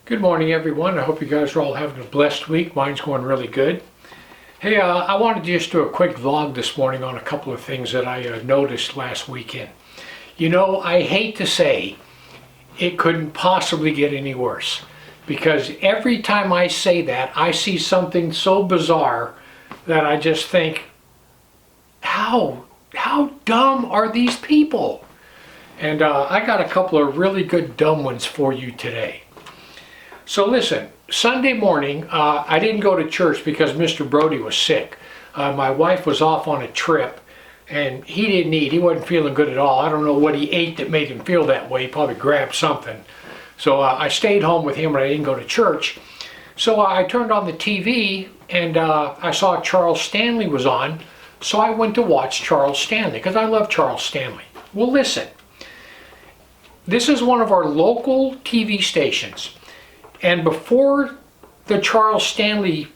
Good morning, everyone. I hope you guys are all having a blessed week. Mine's going really good. Hey, I wanted to just do a quick vlog this morning on a couple of things that I noticed last weekend. You know, I hate to say it couldn't possibly get any worse, because every time I say that, I see something so bizarre that I just think, how dumb are these people? And I got a couple of really good dumb ones for you today. So listen, Sunday morning, I didn't go to church because Mr. Brody was sick. My wife was off on a trip, and he didn't eat. He wasn't feeling good at all. I don't know what he ate that made him feel that way. He probably grabbed something. So I stayed home with him, and I didn't go to church. So I turned on the TV, and I saw Charles Stanley was on. So I went to watch Charles Stanley, because I love Charles Stanley. Well, listen. This is one of our local TV stations. And before the Charles Stanley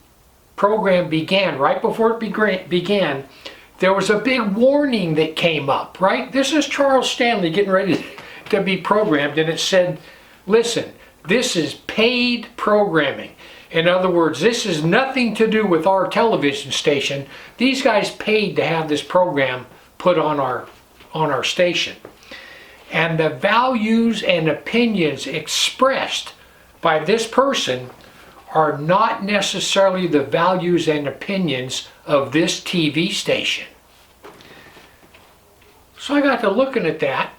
program began, right before it began, there was a big warning that came up, right? This is Charles Stanley getting ready to be programmed, and it said, listen, this is paid programming. In other words, this is nothing to do with our television station. These guys paid to have this program put on our station. And the values and opinions expressed by this person are not necessarily the values and opinions of this TV station. So I got to looking at that,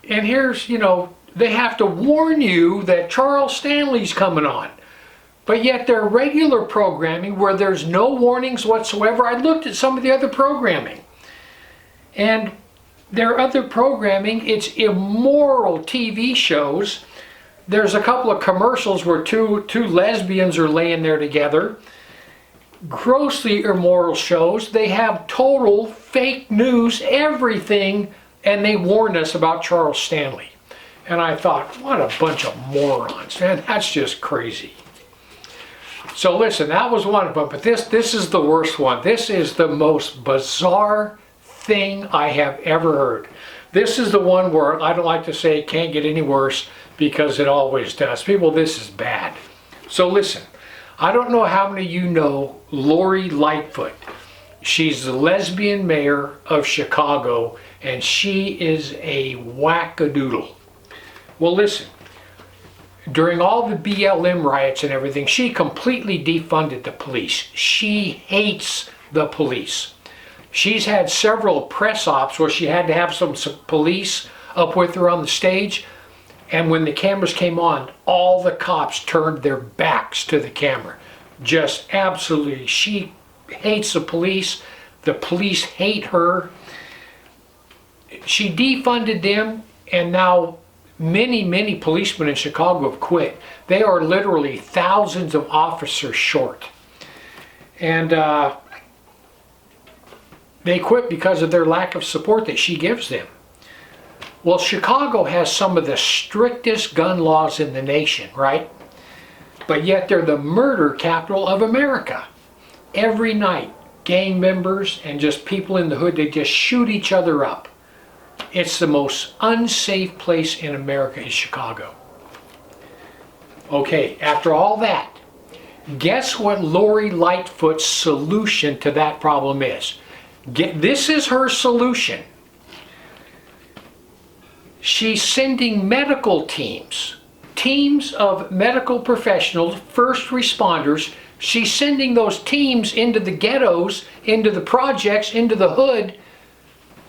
and here's, they have to warn you that Charles Stanley's coming on. But yet their regular programming, where there's no warnings whatsoever, I looked at some of the other programming, and their other programming, it's immoral TV shows. There's a couple of commercials where two lesbians are laying there together. Grossly immoral shows. They have total fake news, everything, and they warn us about Charles Stanley. And I thought, what a bunch of morons, man. That's just crazy. So listen, that was one of them, but this is the worst one. This is the most bizarre thing I have ever heard. This is the one where I don't like to say it can't get any worse, because it always does. People, this is bad. So listen, I don't know how many of you know Lori Lightfoot. She's the lesbian mayor of Chicago, and she is a wackadoodle. Well, listen, during all the BLM riots and everything, she completely defunded the police. She hates the police. She's had several press ops where she had to have some police up with her on the stage. And when the cameras came on, all the cops turned their backs to the camera. Just absolutely, she hates the police hate her. She defunded them, and now many policemen in Chicago have quit. They are literally thousands of officers short. And they quit because of their lack of support that she gives them. Well, Chicago has some of the strictest gun laws in the nation, right? But yet they're the murder capital of America. Every night, gang members and just people in the hood, they just shoot each other up. It's the most unsafe place in America is Chicago. Okay, after all that, guess what Lori Lightfoot's solution to that problem is? This is her solution. She's sending medical teams of medical professionals, first responders. She's sending those teams into the ghettos, into the projects, into the hood,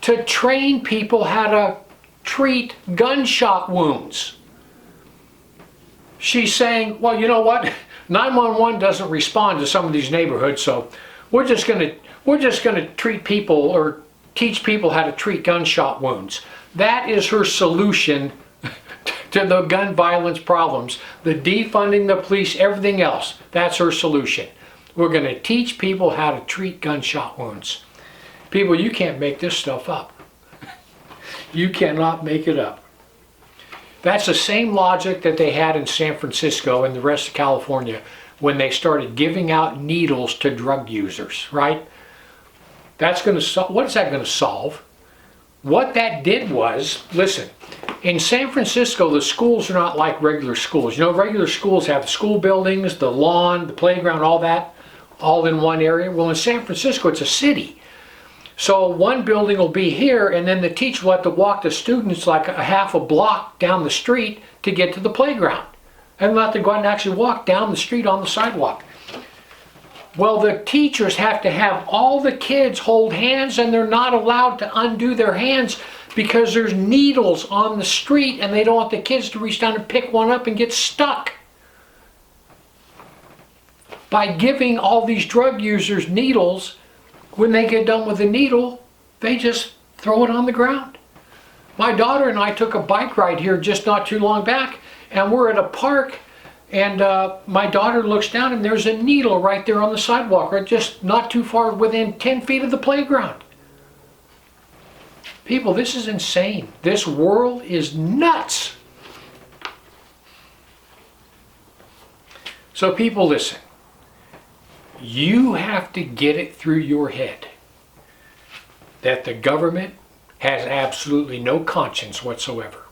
to train people how to treat gunshot wounds. She's saying, well, you know what? 911 doesn't respond to some of these neighborhoods, so we're just going to treat people or teach people how to treat gunshot wounds. That is her solution to the gun violence problems. The defunding the police, everything else. That's her solution. We're going to teach people how to treat gunshot wounds. People, you can't make this stuff up. You cannot make it up. That's the same logic that they had in San Francisco and the rest of California when they started giving out needles to drug users, right? That's going to what is that going to solve? what that did was, listen, in San Francisco, the schools are not like regular schools. You know, regular schools have the school buildings, the lawn, the playground, all that, all in one area. Well, in San Francisco, it's a city. So one building will be here, and then the teacher will have to walk the students like a half a block down the street to get to the playground. And they'll have to go out and actually walk down the street on the sidewalk. Well, the teachers have to have all the kids hold hands, and they're not allowed to undo their hands because there's needles on the street, and they don't want the kids to reach down and pick one up and get stuck. By giving all these drug users needles, when they get done with the needle, they just throw it on the ground. My daughter and I took a bike ride here just not too long back, and we're at a park, and my daughter looks down and there's a needle right there on the sidewalk, right just not too far within 10 feet of the playground. People, this is insane. This world is nuts. So people, listen. You have to get it through your head that the government has absolutely no conscience whatsoever.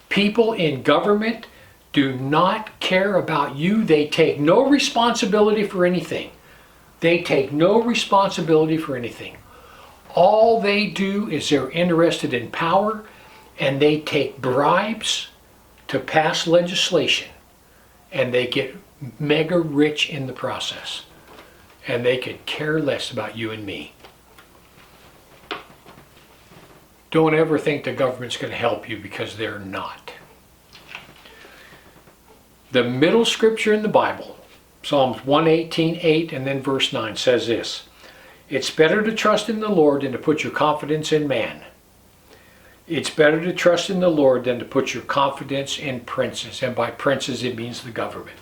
People in government do not care about you. They take no responsibility for anything. They take no responsibility for anything. All they do is they're interested in power, and they take bribes to pass legislation, and they get mega rich in the process. And they could care less about you and me. Don't ever think the government's going to help you, because they're not. The middle scripture in the Bible, Psalms 118:8 and then verse 9 says this: it's better to trust in the Lord than to put your confidence in man. It's better to trust in the Lord than to put your confidence in princes. And by princes, it means the government.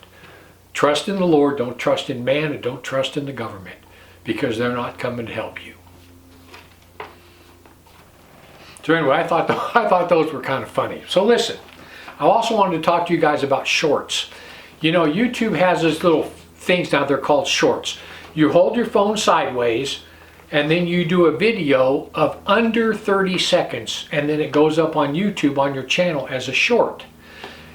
Trust in the Lord, don't trust in man, and don't trust in the government, because they're not coming to help you. So anyway, I thought those were kind of funny. So listen, I also wanted to talk to you guys about shorts. You know, YouTube has these little things now, they're called shorts. You hold your phone sideways, and then you do a video of under 30 seconds, and then it goes up on YouTube on your channel as a short.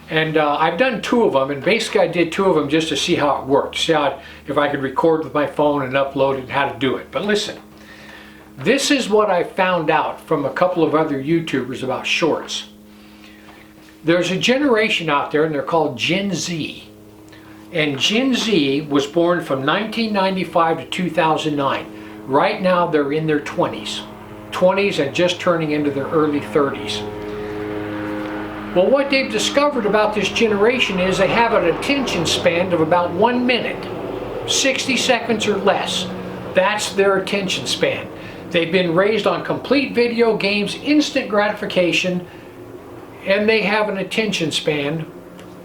And I've done 2 of them, and basically I did 2 of them just to see how it worked, see how if I could record with my phone and upload it and how to do it. But listen, this is what I found out from a couple of other YouTubers about shorts. There's a generation out there, and they're called Gen Z. And Gen Z was born from 1995 to 2009. Right now they're in their 20s and just turning into their early 30s. Well, what they've discovered about this generation is they have an attention span of about 1 minute, 60 seconds or less. That's their attention span. They've been raised on complete video games, instant gratification, and they have an attention span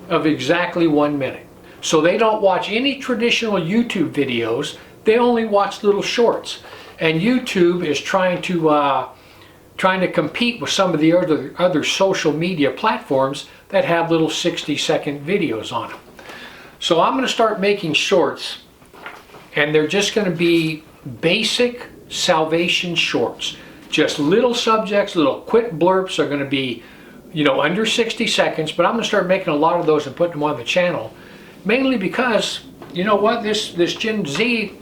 of exactly 1 minute. So they don't watch any traditional YouTube videos, they only watch little shorts. And YouTube is trying to compete with some of the other social media platforms that have little 60-second videos on them. So I'm going to start making shorts, and they're just going to be basic salvation shorts. Just little subjects, little quick blurps are going to be, you know, under 60 seconds, but I'm going to start making a lot of those and putting them on the channel, mainly because, you know what, this Gen Z,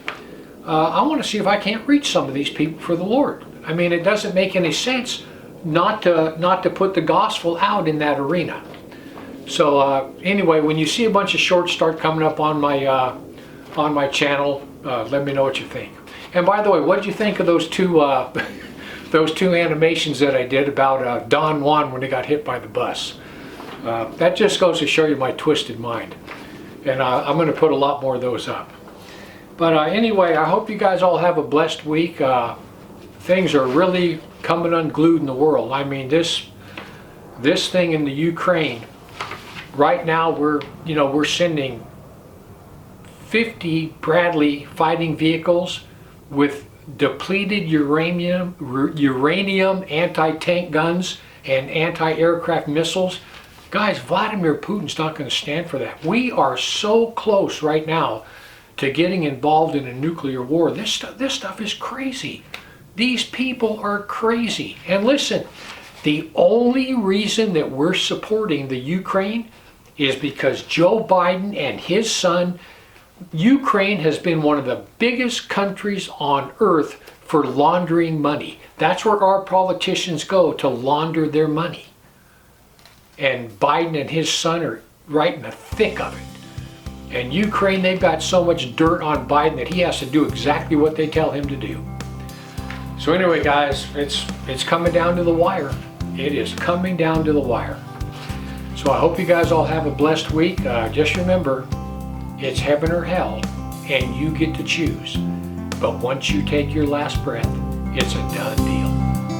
I want to see if I can't reach some of these people for the Lord. I mean, it doesn't make any sense not to put the gospel out in that arena. So anyway, when you see a bunch of shorts start coming up on my channel, let me know what you think. And by the way, what did you think of those two animations that I did about Don Juan when he got hit by the bus? That just goes to show you my twisted mind. And I'm going to put a lot more of those up. But anyway, I hope you guys all have a blessed week. Things are really coming unglued in the world. I mean, this thing in the Ukraine, right now we're sending 50 Bradley fighting vehicles with depleted uranium anti-tank guns and anti-aircraft missiles. Guys, Vladimir Putin's not going to stand for that. We are so close right now to getting involved in a nuclear war. This stuff is crazy. These people are crazy. And listen, the only reason that we're supporting the Ukraine is because Joe Biden and his son. Ukraine has been one of the biggest countries on earth for laundering money. That's where our politicians go to launder their money. And Biden and his son are right in the thick of it. And Ukraine, they've got so much dirt on Biden that he has to do exactly what they tell him to do. So anyway, guys, it's coming down to the wire. It is coming down to the wire. So I hope you guys all have a blessed week. Just remember, it's heaven or hell, and you get to choose. But once you take your last breath, it's a done deal.